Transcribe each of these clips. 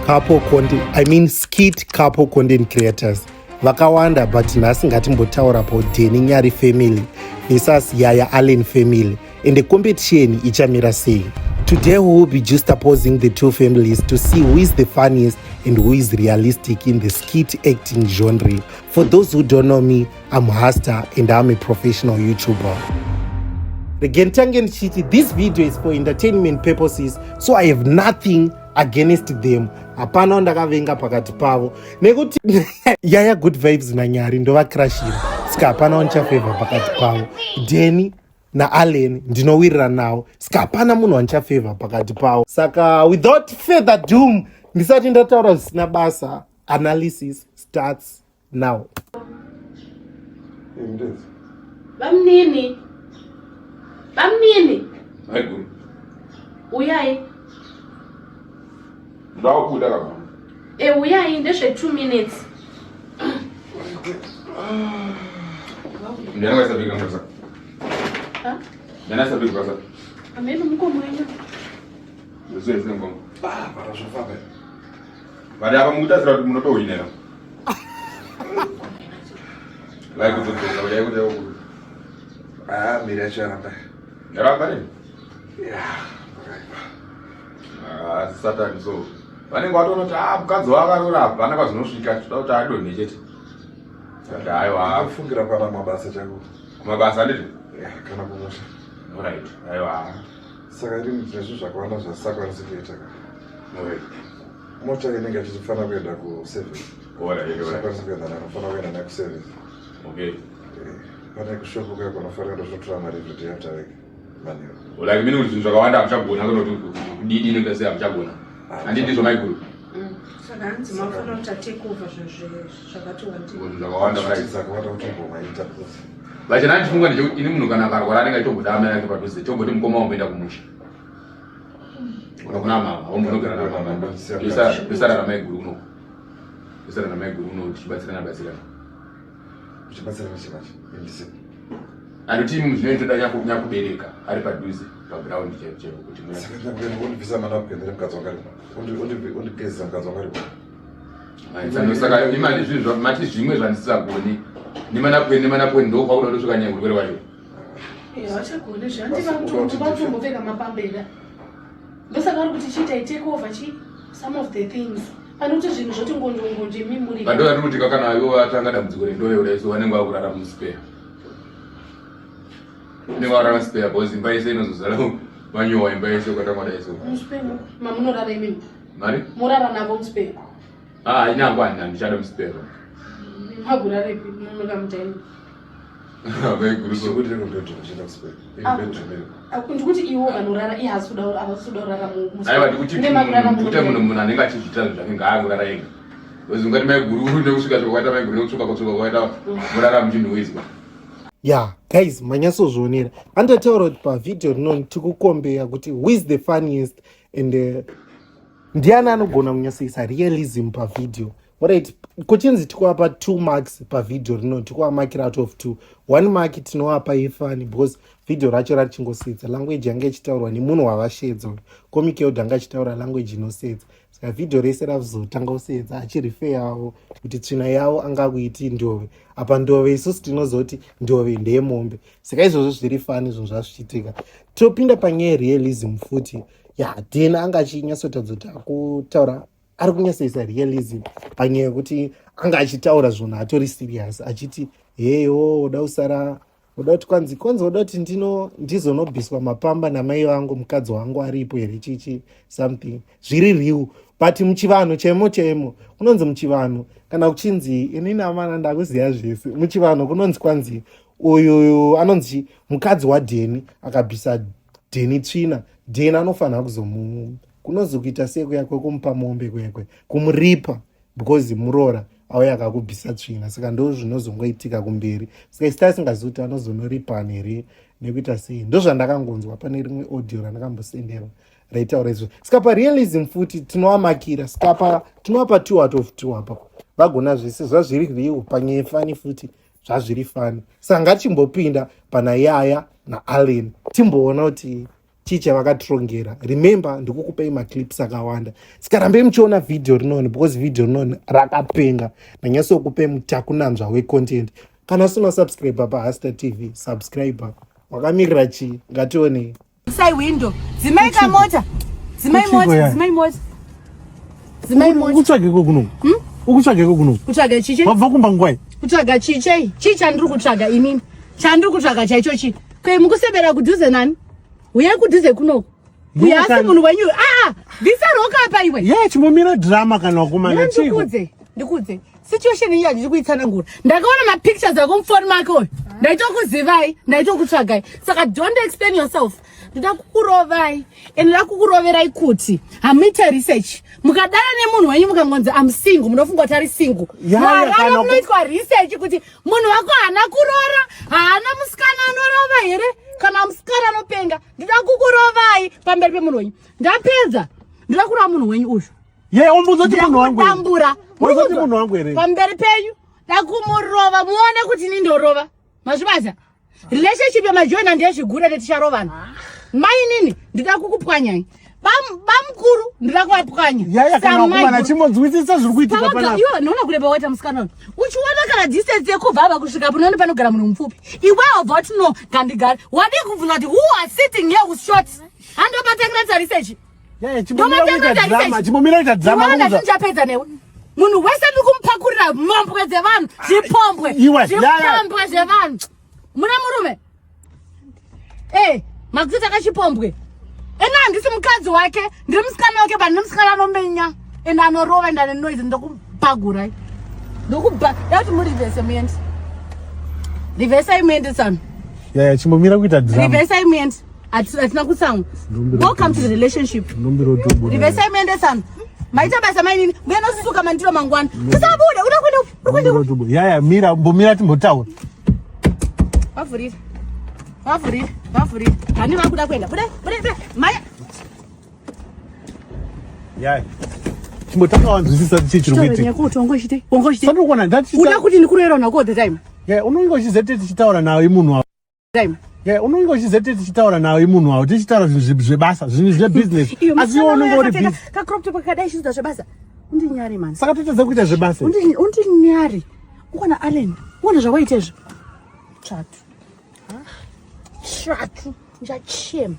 couple content, I mean skit couple content creators vakawanda, but nhasi ngatimbotaura about Denny Nyari family versus Yaya Allen family and the competition ichamira sei. Today we will be just opposing the two families to see who is the funniest and who is realistic in the skit acting genre. For those who don't know me, I'm Hasta and I'm a professional YouTuber. Again, this video is for entertainment purposes, so I have nothing against them. Hapana ndakavenga pakati pavo nekuti Yaya good vibes naNyari ndovacrashira saka hapana wandichafavor pakati pavo. Denny naAllen ndinowirira nawo saka hapana munhu wandichafavor pakati pavo. Saka without further ado, ndisati ndataura zvisina basa, analysis starts now. Bamnini. Hai guru. Uyai. Ndawo kuda kama. Uyai ndeshe 2 minutes. Ndianga sabika ngasa. Ha? Ndianga sabika ngasa. Ameno mko mwenye. Nzwe ngo. Para shofabe. Bari apa mutazira kuti munoto winera. Lai kuti ndo yai kuti ukuru. Mira charamba. Ndaramba ni? Yeah. Satan so. Vanenge vatona kuti mukadzi wakarorapa anaka zvinosvika toda kuti adonhe chete. Saka aiwa Kufungira pana mabasa changu. mabasa nditi? Yeah, kana kumusha. Alright. Aiwa. Saka ndini zvinhu zvakawanda zvasakwanisi kuita. Alright. Mota inenge ichifana kuenda kuservice. Alright. Sakwanisi kuenda nayo, unofana kuenda nayo kuservice. Okay. Pane kushopu kwako unofanira kuzvotora mari kuti yatawe manero. Like mimi zvinhu zvakawanda amchagona kuti kudidi nekase amchagona. Handiti zvomai guru. Saka hanzi mafuna kuti take over zvakati wandi. Zvinhu zvakawanda right. Saka kuti ngomaiita. Vachana ndifunga kuti ini munhu kana akarwara anenge aitobuda amai yake padhuze togoti mukoma wamboenda kumusha. Kuna mama wombonogara na mama. Isara na mai guru uno. Isara na mai guru uno tichibatsirana. Uchibatsira chimachi. Indisi. Anditi munhu zvinoita nyakubereka ari padhuze paground chaipo kuti mwana. Saka ndabwera undibvisa mana kuendera mukadzi wangari. Undigezisa mukadzi wangari. Saka imani zvinhu mati zvimwe zvandisagoni. Nimana kweni ndo kwakuda kusvika nyangurwere wacho. Vachagone zvandi vatombopfeka mapambera. Ndosaka ari kuti chiita take over some of the things. Pane kuti zvinhu zvoti ngonje mimuri. Bado ari kuti kana iwo atanga dambudziko rendoyo udaiso vanenge vakurara muspare. Nenga varara muspare because imba yese inozozara manyowa imba yese ukatanga daiso. Muspare mamunorara imimi. Mari? Murara navo muspare. Inyangwana ndichada muspare. Magura repi munoka mutaini. Vai guru Kuti kuti ndoti ndichida kuspera. Ndikuti iwo vanorara ihasuda rara muspare. Aiwa ndikuti munhu anenge achizviita zvake ngaangorara ega. Because ungati mai guru nekusvika zvakaita mai guru nekusvika kwakaita murara muchinhu weizwa. Yeah, guys, manyasozvionera. Andataura kuti pavidhio rino tikukombeya kuti who is the funniest and ndiani anogona kunyasoisa realism pavidhio. Alright, kuchinzi tikuwapa 2 marks pavidhio rino, tikuwamakira out of 2. 1 mark tinowapa ifani because vidhio racho rachingosedza, language yanga ichitaurwa nemunhu wavashedza, comic yaudu anga ichitaura language inosedza. Saka vidhio rese ravuzotanga kusedza achirifeyawo kuti tsvina yawo angakuiti ndove. Apa ndove isusu tinozoti ndove ndeyemombe. Saka izvozvo zviri fani zvinhu zvazvichiitika. Topinda panyaya yerealism futi. Denny anga achinyatsotaura kuti akutaura ari kunyasoisa realism panyaya yekuti anga achitaura zvinhu atori serious achiti heyo uda kusara uda kuti kwanzi uda kuti ndizonobviswa mapamba namai vangu mukadzi wangu aripo here chichi something zviri riu but muchivanhu chaimo kunonzi muchivanhu kana kuchinzi inini amana ndakuziva zvese muchivanhu kunonzi kwanzi uyu anonzi mukadzi waDenny akabvisa Denny tsvina Denny anofanira kunonzi kuita sekuya kwekumupa mombe kwekwe kumuripa because murora auya akakubvisa tsvina. Saka ndo zvinozongoitika kumberi. Saka isita singazivi kuti anozonoripana here nekuita sei. Ndo zvandakangonzwa pane rimwe audio randakambosendera raitaura izvo. Saka parealism futi tinowamakira. Saka tinovapa 2 out of 2 apa. Vagona zvese zvazviri riu panyaya fani futi zvazviri fani. Saka ngatichimbopinda pana Yaya naAllen timboona kuti chicha vakatirongera. Remember ndikukupei maclips akawanda. Sikarambe muchiona video rinoni because video rinoni rakapenga. Ndanyasokupe mutakunanzva wecontent. Kana usina subscribe paHasta TV, subscribe. Wakamirira chi? Ngatione. Sai window. Zimaika mota. Zimai mota. Ukutsvage kuno. Ukutsvage kuno. Kutsvaga chiche? Wabva kumba ngwai. Kutsvaga chiche? Chicha ndiri kutsvaga inini. Chandiri kutsvaga chaicho chi. Kwai mukusebera kudhuze nani? Uyai kudhuze kuno. Uyasi munhu wenyu. Ndisaroka apa iwe. Ye chimomira drama kana wakomana chiko. Ndikudze. Situation iyi handisi kuitsanangura. Ndakaona ma pictures ako mufoni mako. Ndaitokuzivai, ndaitokutsvagai. Saka don't explain yourself. Ndida kukurovai. Ndida kukuroverai kuti hamuite research. Mukadana nemunhu wenyu mukangonzi I'm single, munofunga kuti ari single. Mara munoitwa research kuti munhu wako haana kurora, haana musikana anorova here, kana musikana anopenga. Ndida kukurovai pamberi pemunhu wenyu. Ndapedza. Ndida kurova munhu wenyu uyu. Ye ombuzoti munhu wangu. Ndambura. Ombuzoti munhu wangu here. Pamberi penyu. Ndakumurova muone kuti nindorova. Mazvibata. Relationship yamajoina ndiye zvigura netisharovana. Mai nini ndida kukupwanyai. Bamukuru ndida kuvapwanya. Yaya kana wakomana chimonzwisisa zviri kuitika panapa. Iwe unoona kureba waita musikana. Uchiona kana distance yekubva apa kusvika panoni panogara munhu mupfupi. Iwe wabva no gandigari. Wadi kubvunza kuti who are sitting here with short. Handobatangira research. Yaya chimomira kuita drama, chimomira kuita drama kuza. Wanda tinchapedza newe. Munhu wese ndikumupakurira mhombwe dzevanhu, zvipombwe. Zvipombwe zvevanhu. Muna murume. Makuti akachipombwe. Ena handisi mukadzi wake, ndiri musikana wake, bani musikana anomenya. Ena anorova ndane noise ndokupagurai. Yauti murivese muende. Rivesai muende sana. Yaya chimomira kuita drama. Rivesai muende. Atina kutsamwa. Welcome to the relationship. Rivesai muende sana. Maita basa mainini, mwena susuka mandiro mangwana. Kusabude, unakwenda. Yaya mira, mbomira timbotaura. Wafuri. Kani vakuda kwenda. Bude. Maya. Yaya. Chimbotaka wanzwisisa chiri kuitika. Nyako tongoshite. Ongoshite. Sandokona ndati. Uda kuti ndikurera nako all the time. Yaya, unongo chizete tichitaura nawe munhu wawo. Time. Yaya, unongo chizete tichitaura nawe munhu wawo. Tichitaura zvinhu zvebasa, zvinhu zvebusiness. Asi iwe unongo uri busy. Ka crop top kadai zvinhu zvebasa. Undinyari man. Saka totadza kuita zvebasa. Undinyari. Ukona Allen. Uona zvawaita izvo. Chatu. Njachema.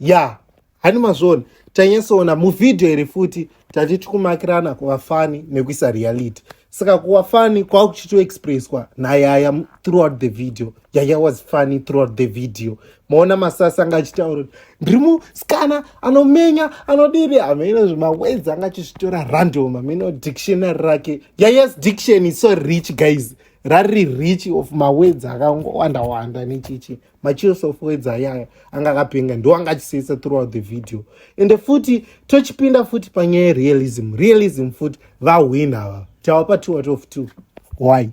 Ya, hani mazvona. Tanyasoona muvideo iri futi tati tikumakirana kuvafani nekuisa reality. Saka kuvafani kwakuchito expresswa naYaya throughout the video. Yaya was funny throughout the video. Maona masasa anga achitaura ndiri musikana anomenya anodiri ameno zvimawedzi anga achizvitora random ameno dictionary rake. Yaya's diction is so rich guys. Rari rich of mawedzi akangowanda nechichi. Machios of words ayaya anga akapenga ndo anga achisesa throughout the video. Ende futi tochipinda futi panyaya realism futi vawina ava. Tawapa 2 out of 2. Why?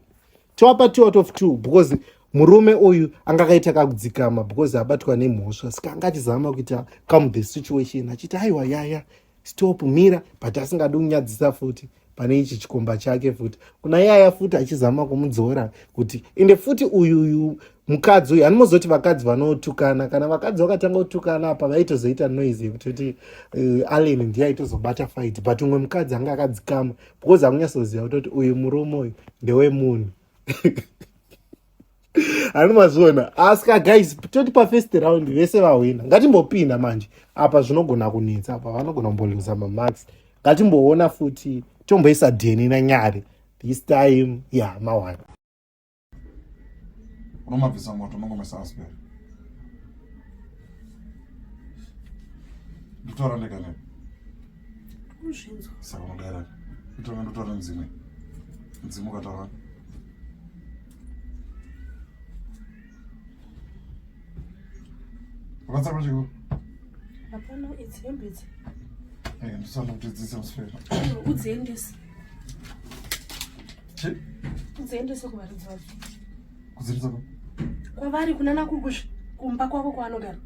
Tawapa 2 out of 2 because murume oyu anga kaita kakudzikama because abatwa nemhosva. Saka anga achizama kuita calm the situation. Achiti aiwa Yaya stop mira but asingadi kunyadzisa futi. Pane ichi chikomba chake futi. Kuna Yaya futi achizama kumudzora kuti ende futi uyu mukadzi uyu hanomuzoti vakadzi vanotukana kana vakadzi vakatanga kutukana apa vaitozoita noise kuti Allen ndiye aitozobata fight but umwe mukadzi anga akadzikama because akunyasoziva kuti uyu murume uyu ndewe munhu. Hanomazviona asika guys toti pafirst round vese vahwina. Ngatimbopinda manje apa zvinogona kunetsa apa vanogona kumboluza mamarks. Ngatimboona futi tomboisa Dheni naNyari this time mawana. Unomabvisa moto unongomesa asperi. Ndotaura ndega ne. Uzvinzwa. Saka unogara. Ndotaura ndzime. Ndzime ukataura. Wakatsa pachiko? Hapana, it's hembedzi. Ndosanda kuti dzise musfera. Udziendese. Chi? Udziendese kuvaridzi vacho. Kudziendesa ko? Kwavari kunana kumba kwavo kwavanogara.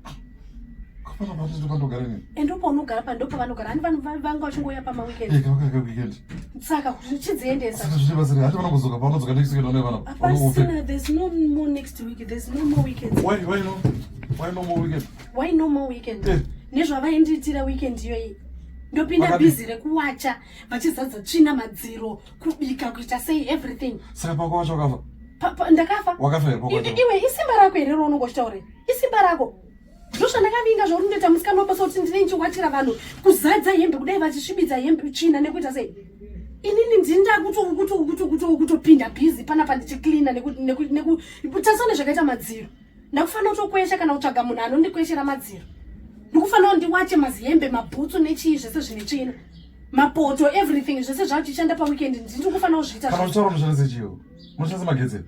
Kapana bati ndopandogara nini? Endopo unogara pandopo vanogara. Hani vanhu vanga vachingoya pamaweekend. Kaka weekend. Saka kuti chidziendesa. Saka zviri basa hati vanokuzoka pavanodzoka next weekend vane vana. Apasina, there's no more next week. There's no more weekends. Why no more weekend? Why no more weekend? nezvavaindiitira weekend iyoyi ndopinda busy rekuwacha vachizadza tsvina madziro kubika kuita sei everything. Saka pakuwacha wakafa? Ndakafa. Wakafa here pakuwacha? Iwe isimba rako here raunongoshitaure isimba rako ndozvandakavinga zvauri ndoita musikana wabasa kuti ndine nchiwatira vanhu kuzadza hembe kudai vachisvibidza hembe tsvina nekuita sei. Inini ndinda kutopinda busy panapa ndichiklina tasane zvakaita madziro ndakufanira kutokwesha kana kutsvaga munhu anondikweshera madziro ndikufanira ndiwache mazihembe mabhutsu nechii zvese zvine tsvina mapoto everything zvese zvachishanda paweekend ndiri kufanira kuzviita. Kana uchitaura unoshandisa chiyo unoshandisa magetsi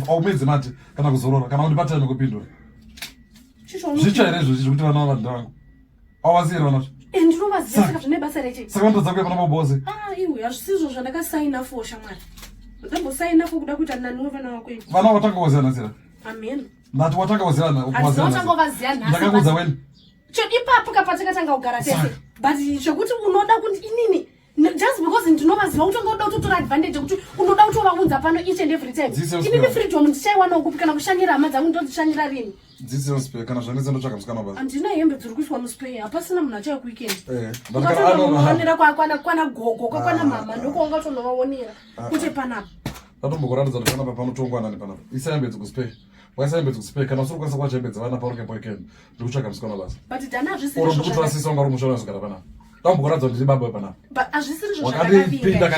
aumedzi mati kana kuzorora kana undipatira nekupindura zvicha here izvo zviri kuti vana vanhu vangu awaziyere vana zvo ndinovaziva saka zvine basa rechi saka vanotadza kuya pana mabose iwe hazvisizvo zvandakasaina fo shamwari ndambosaina fo kuda kuita naniwe vana vakwenyu vana watanga waziyana zira amen ndati watanga waziyana ndakakudza weni ipapo kapatakatanga kugara tese but zvokuti unoda kuti inini just because ndinovaziva utonga uda kutotora advantage kuti unoda kutovaudza pano each and every time inini freedom ndichaiwana kupi kana kushanyira hama dzangu ndozishanyira rini dzisi muspay kana zvanese ndotsvaka musikana basa handina hembe dziri kuiswa muspay hapasina munhu achaya kuweekend ndatombokuraratidza kwana gogo kwakwana mama ndokwaungatonovaonera kuti panapa ndatombokuratidza kuti panapa panotongwanani panapa isa hembe dzikuspay waisa hembe dzikuspay kana usiri kukwanisa kuwacha hembe dzavana paunenge weekend ndiri kutsvaka musikana basa but dana hazvisiri uri ndikutrasisa unga uri mushona zvikara panapa ndatombokuratidza kuti ndibaba panapa hazvisiri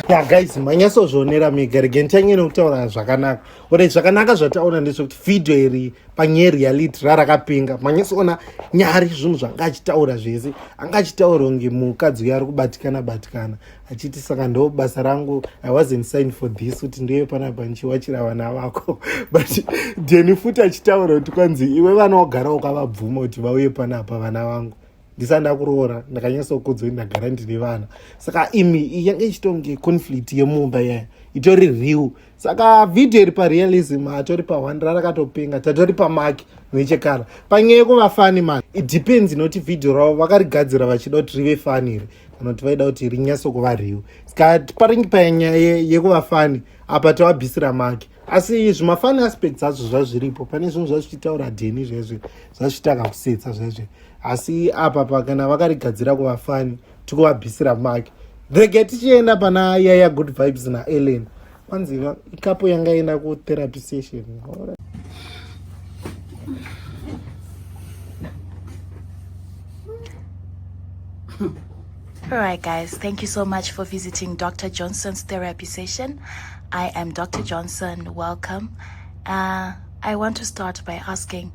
ya guys manyatsozvionera mega rege nditanyere kutaura zvakanaka uri zvakanaka zvataona ndezvekuti video iri panyereality rarakapinga manyatsoona nyari zvinhu zvanga achitaura zvese anga achitaura kunge mukadzi uyo ari kubatikana achiti saka ndo basa rangu I wasn't signed for this kuti ndiye panapa nchiwachira vana vako but Deni futi achitaura kuti kwanzi iwe vana wagara ukavabvuma kuti vauye panapa vana vangu ndisanda kuroora ndakanyatsokudzwa kuti ndagara ndine vana saka imi yanga ichitonge conflict yemumba yaya itori real saka video iri parealism hatori pa1 rarakatopenga tatori pamaki nechekara panyaya yekuvafani man it depends noti video ravo vakarigadzira vachida kuti rive fani here kana kuti vaida kuti rinyatsokuva real saka paringi panyaya yekuvafani apa tavabvisira maki asi zvimafani aspects azvo zvazviripo pane zvinhu zvazvichitaura Deni zvezve zvazvitaka kusetsa zvezve asi apa kana vakarigadzira kuvafani tikuvabvisira maki rege tichienda pana yaya good vibes naEllen kwanziva ikapo yangaenda kutherapy session. Alright guys, thank you so much for visiting Dr. Johnson's therapy session. I am Dr. Johnson, welcome. I want to start by asking,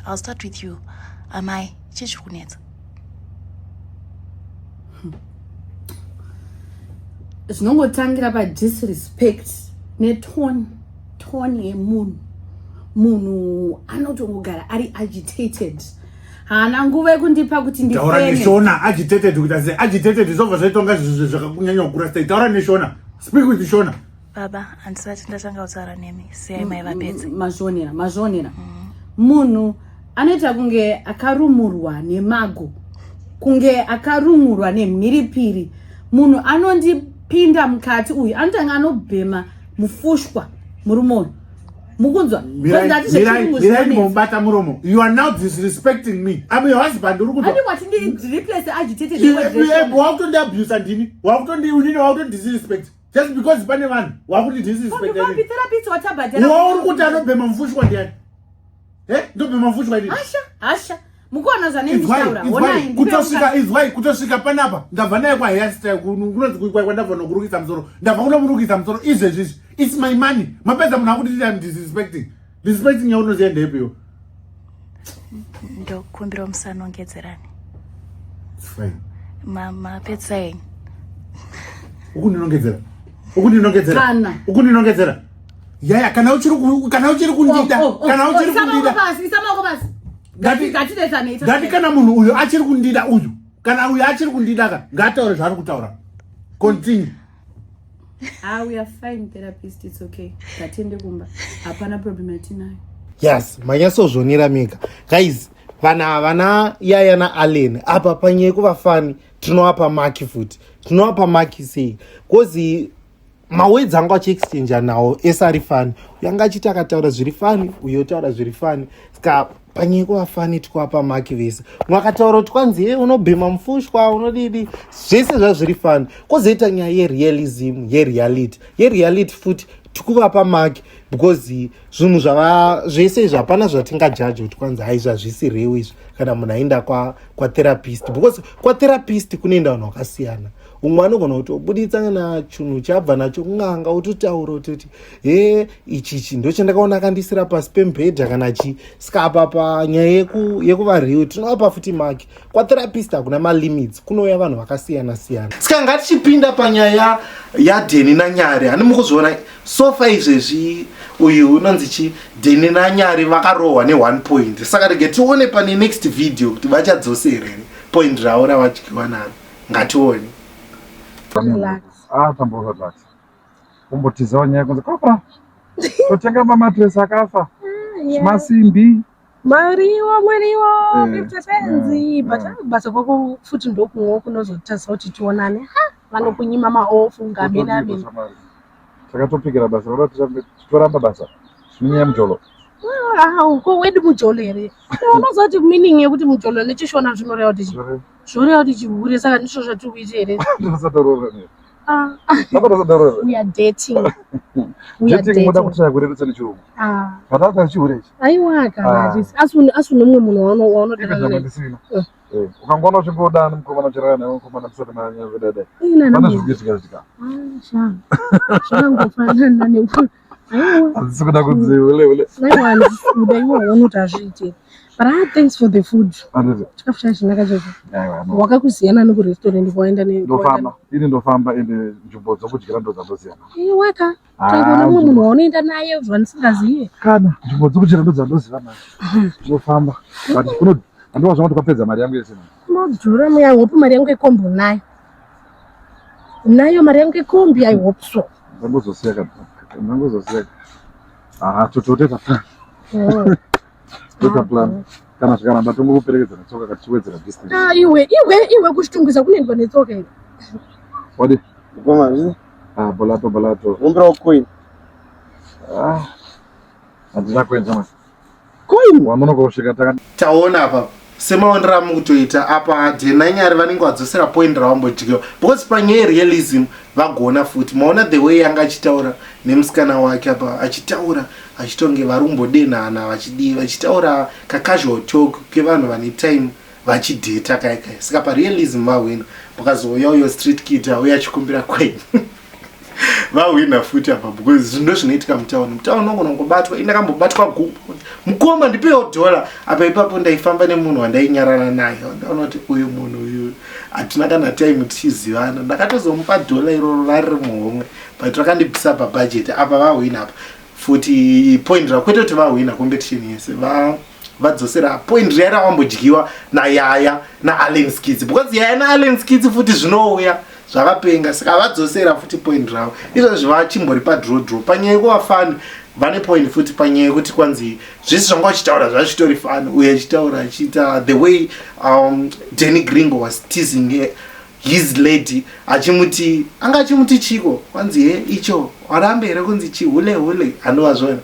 I'll start with you. Amai, zvinongotangira padisrespect netone yemunhu anotongogara ari agitated haana nguva yekundipa kuti taura neshona agitated kuita sei agitated zvobva zvaitonga zvinhu zvakakunyanya kukura sei taura neshona speak with shona baba handisati ndatanga kutaura nemi sei mai vapedze mazvionera munhu anoita kunge akarumurwa nemago kunge akarumurwa nemhiripiri munhu anondipinda mukati uyu anotanga anobhema mufushwa murumoyo mukunzwa mirai mubata muromo you are now disrespecting me I'm your husband uri kunzwa replace agitated wakutondiabuse ndini wakutondisrespect just because pane vanhu wakutidisrespect wauri kuti anobhema mufushwa ndiani ndobhema mufushwa ndini hasha mukuona zvanenditaura kutosvika panapa ndabva naye kwahairstyle kunonzi kwandabva nokurukisa musoro ndabva kunomurukisa musoro izvezvizvi it's my money mapedza munhu akuti I'm disrespecting yaunoziya ndepeyo ndokumbira musanongedzerani fine mapedza yenyu ukundinongedzera yaya kana uchiri kundida ngati kana munhu uyo achiri kundida uyu kana uyu achiri kundida ka ngataure zvaari kutaura continue we are fine therapist it's okay ngatende kumba hapana problem yatinayo yes manyatsozvionera mega guys vana havana yaya naAllen apa panyaya yekuvafani tinovapa maki futi tinovapa maki sei kozi mawedzi anga achiexchangea nawo ese ari fani uyo anga achiti akataura zviri fani uyo taura zviri fani saka panyaya kuvafani tikuvapa maki vese mwakataura kuti kwanzi unobhema mufushwa unodidi zvese zvazviri fani kwozoita nyaya yerealism yereality futi tikuvapa maki because zvinhu zvese izvi hapana zvatingajaji kuti kwanzi hai zvazvisi rewo izvi kana munhu aenda kwatherapist because kwatherapist kunoenda vanhu vakasiyana umwe anogona kutobuditsa na chinhu chabva nacho kun'anga utotaura utoti ichichi ndo chandakaona akandisira pasi pemubhedha kana chi saka apa panyaya yekuva real tinovapa futi maki kwatherapist hakuna malimits kunouya vanhu vakasiyana siyana saka ngatichipinda panyaya yaDheni naNyari hani mukuzviona sofa izvezvi uyu unonzi chi Dheni naNyari vakarohwa ne1 point saka rege tione pane next video kuti vachadzosera here point ravo ravadyiwa naro ngatione tamboza kumbotizawo nyaya kunzi kopa totenga mamatresi akafa masimbi Mariwo 50 cents but basa kwako futhi ndokungo kunozotasa kuti tionane vanokunyima maofu ngamenami takatopikira basa toramba basa zvinyaya mujolo ko wedu mujolo here unozoti meaning yekuti mujolo nechishona zvinoreva kuti chihure saka ndizvo zvatikuita here we are dating moda kutaya kurerutsa nechirungu pataka chihurechi aiwa kana asune mumwe munhu waunodana ukangona uchingodana mukomana uchirana mukomana musati manyazvedada pana zvikuitika zvitika zvangofanana hazisi kuda kudziule aiwa iwa unoti hazviitiri but thanks for the food chikafu chacho chinaka chacho wakakuziyana nekurestaurant kwaenda ndofamba ende nzvimbo dzokudyira ndo dzandosiyana waka taikuona mumwe munhu waunoenda naye zvandisingazive kana nzvimbo dzokudyira ndo dzandoziva nayo ndofamba but kuno handova zvanga tikapedza mari yangu yese nodhura muya hope mari yangu yekombi unayo mari yangu yekombi I hope so ndangozosiyaka toteta plan tota plan kana zvikaramba tongokuperekedza netsoka katichiwedzera distance iwe kuchitungisa kunoendwa netsoka iri wadi Koma bolato umbra coin handina kuenza masi coin wamunogosvika taona apa semaonera mukutoita apa Dheni naNyari vanenge vadzosera point ravambodyiwa because panyaya yerealism vagona futi maona the way yanga achitaura nemusikana wake apa achitaura achitonge varumbodenhana vachitaura kacasual talk kevanhu vane time vachidheta kaikai saka parealism vahwina mukazouya uyo street kid auya achikumbira coin vahwina futi apa because zvindo zvinoitika mutauni unogona kungobatwa indakambobatwa gupu mukomba ndipewo $1 apa ipapo ndaifamba nemunhu wandainyarana naye ndaona kuti uyu munhu uyu hatina kana time tichizivana ndakatozomupa $1 iroro vari muhomwe but rakandibvisa pabudget apa vahwina apa futi point rakwete kuti vahwina competition yese vadzosera point riya ravambodyiwa naYaya naAllen Skidzi because Yaya naAllen Skidzi futi zvinouya zvakapenga saka vadzosera futi point ravo izvozvi vachimbori padraw panyaya yekuvafani vane point futi panyaya yekuti kwanzi zvese zvanga vachitaura zvachitori fani uye achitaura achiita the way Danny Gringo was teasing his lady anga achimuti chiko kwanzi icho warambe here kunzi chihule anova zvona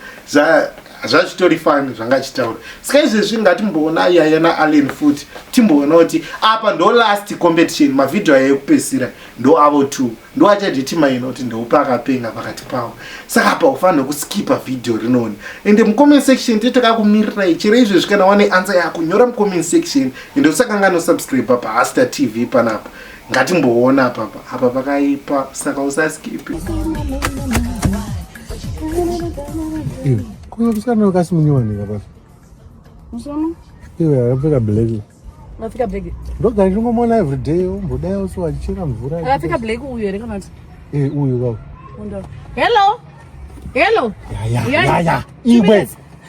zvachitori fani zvanga achitaura saka izvezvi ngatimboona Yaya naAllen futi timboona kuti apa ndo last competition mavhidhiyo aya ekupesira ndo avo 2 ndo achadhetimaina kuti ndoupa akapenga pakati pavo saka apa ufanira kuskipa vhidhiyo rinoni ende mucomment section titakakumirirai chero izvezvi kana wane answer yako nyora mucomment section ende usakanga nosubscribe paHaster TV panapa ngatimboona apa pakaipa saka usaskipi kuna kusikana wakasimunyiwanika basi musono iwe akapfeka black akapfeka black ndogari ndingomona everyday umbodai uso achichera mvura akapfeka black uyu here kana kuti uyu wao hello ya iwe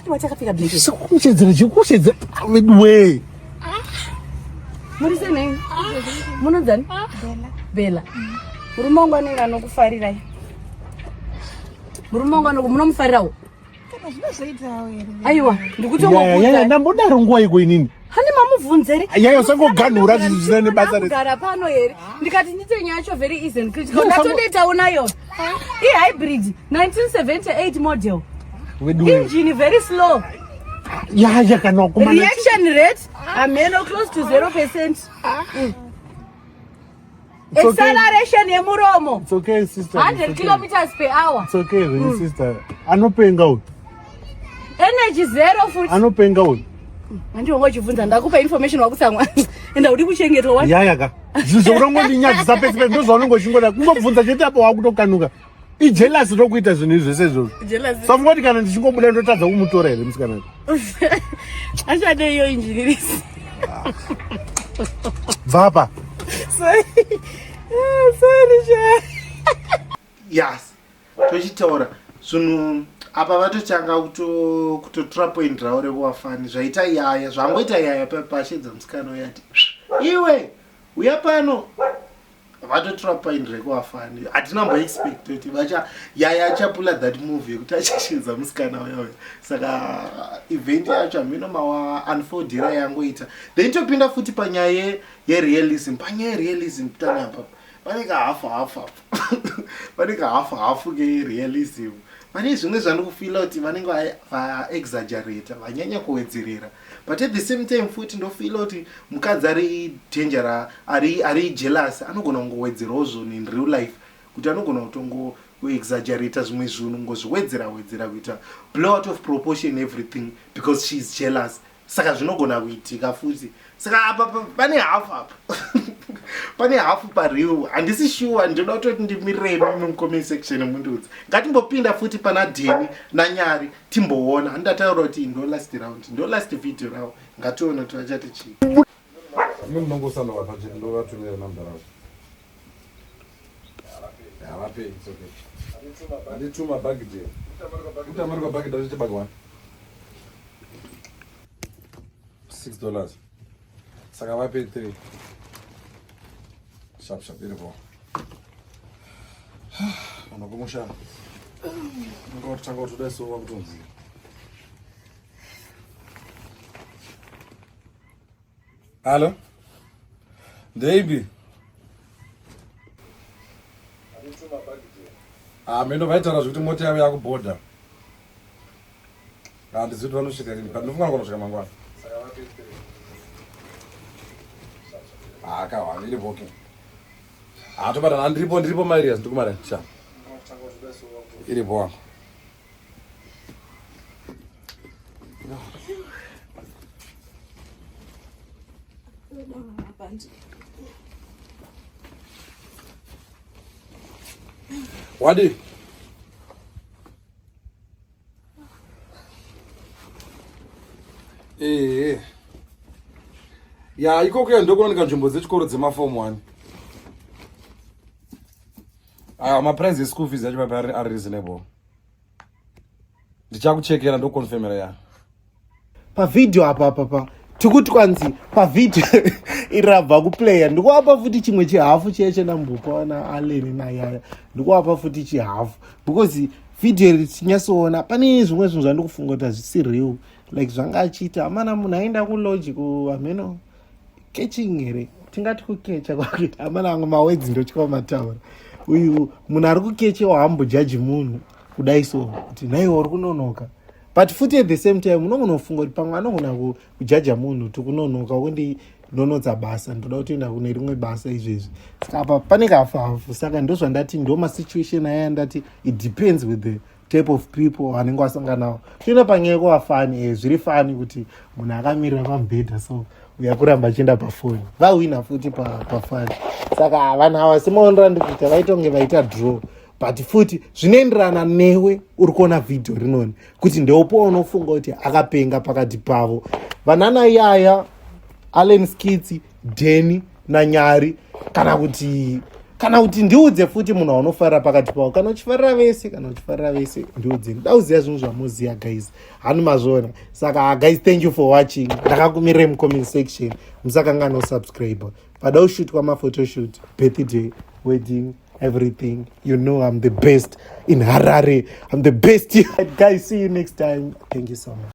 akapfeka black sikushedzera chikushedza we muri senei munonzani Bella murume wangu anenge anokufarirai murume wangu munomufarirawo aiwa ndikutongokuudza ndambodaro nguva iko inini hani mamubvunze here yaya usangoganhura zvinhu zvina nebasa gara pano here ndikati nditenye yacho very easy and critical ndatondeitawo nayo ihybrid 1978 model engine very slow yaya kana wakomana reaction rate ameno close to 0%. Acceleration yemuromo. It's okay, sister. 100 kilometers per hour. It's okay, really, sister. Anopenga out. Energy zero futhi. Anopenga out. Andiongochibvunza ndakupa information wakusamwa. Enda uri kuchengetwa wani. Yaya ka. Zvizokurongo ndinyadzisa pese pese ndozvaunongoshingoda kungobvunza chete apo wakutokanuka. Ijealous rokuita zvinhu izvi zvese izvozvo. Jealous. So ngoti kana ndichingobuda ndotadza kumutora here musikana. Achade iyo engineers. Baba. Sorry. Yes. Tochitaura zvinhu apa vatotanga kutotora point ravo rekuwafani zvaita yaya zvangoita yaya pashedza musikana yati iwe uya pano vatotora point rekuwafani hatina mboexpect kuti yaya achapula that movie yekuti achashedza musikana uya saka event yacho hamino maunfoldira yangoita then topinda futi panyaya yerealism panyaya yerealism kutanga apapo panenge hafu kerealism pane zvimwe zvandikufila kuti vanenge vaexaggerata vanyanya kuwedzerera but at the same time futi ndofila kuti mukadzi ari danger ari jealous anogona kungowedzerawo zvinhu in real life kuti anogona kutongoexaggerata zvimwe zvinhu ngozviwedzera kuita blow out of proportion everything because she is jealous saka zvinogona kuitika futi saka apa pane hafu apa pane hafu pariu handisi sure ndoda kutoti ndimirei mumucomment section mundudzi ngatimbopinda futi pana Dheni naNyari timboona handataura kuti ndo last round ndo last video ravo ngationa kuti vachati chii munongosana wapaje ndovatumira namba ravo avape it's okay andituma bagide utamaruka bagide achiti bagwa $6 saka vape 3 sharp iripo vanhu kumushana tanga kuti udaisowa kutonzi halo ndeibi mendo vaitaura zvekuti mota yavo yakubhodha handizivi kuti vanosvika rini but ndofunga vanosvika mangwana akawa iripoke tobata ndiripo maarias ndikumara sha iripo wangu wadi ya ikoko ndokunonika nzvimbo dzechikoro dzemaform 1 maprice eschool fees yacho pape ari reasonable ndichakuchekera ndokonfemera ya pavidhio apa tikuti kwanzi pavidhio irabva kuplaya ndikuwapa futi chimwe chihafu cheche nambupa na Allen nayaya ndikuwapa futi chihafu because video richinyasoona pane zvimwe zvinhu zvandikufunga kuti hazvisi real like zvanga achiita amana munhu aenda kulogic ameno catching here tingati kukecha kwakuti amana amwe mawedzi ndotywa mataura uyu munhu ari kukechewa hambojaji munhu kudai so kuti naiwo uri kunonoka but futi at the same time unogona kufunga kuti pamwe anogona kujaja munhu kuti kunonoka kundi nonodza basa ndoda kutoenda kune rimwe basa izvezvi saka apa pane kahafu saka ndozvandati ndo masituation aya ndati it depends with the type of people anenge wasangana nawo toenda panyaya yekuvafani zviri fani kuti munhu akamirira pamubhedha so uya kuramba achienda pafoni vahwina futi pafani saka vanhu ava semaonera ndikuita vaita kunge vaita draw but futi zvinoenderana newe uri kuona vhidhio rinoni kuti ndeupo unofunga kuti akapenga pakati pavo vanhana yaya Allen Skitsi Dheni naNyari kana kuti ndiudze futi munhu waunofarira pakati pavo kana uchifarira vese ndiudze ndauziva zvinhu zvamuziva guys hanu mazvona saka guys thank you for watching ndakakumirei mucomment section musakanga nosubscribe pada ushoot kwamafotoshoot birthday wedding everything you know I'm the best in Harare I'm the best guys see you next time thank you so much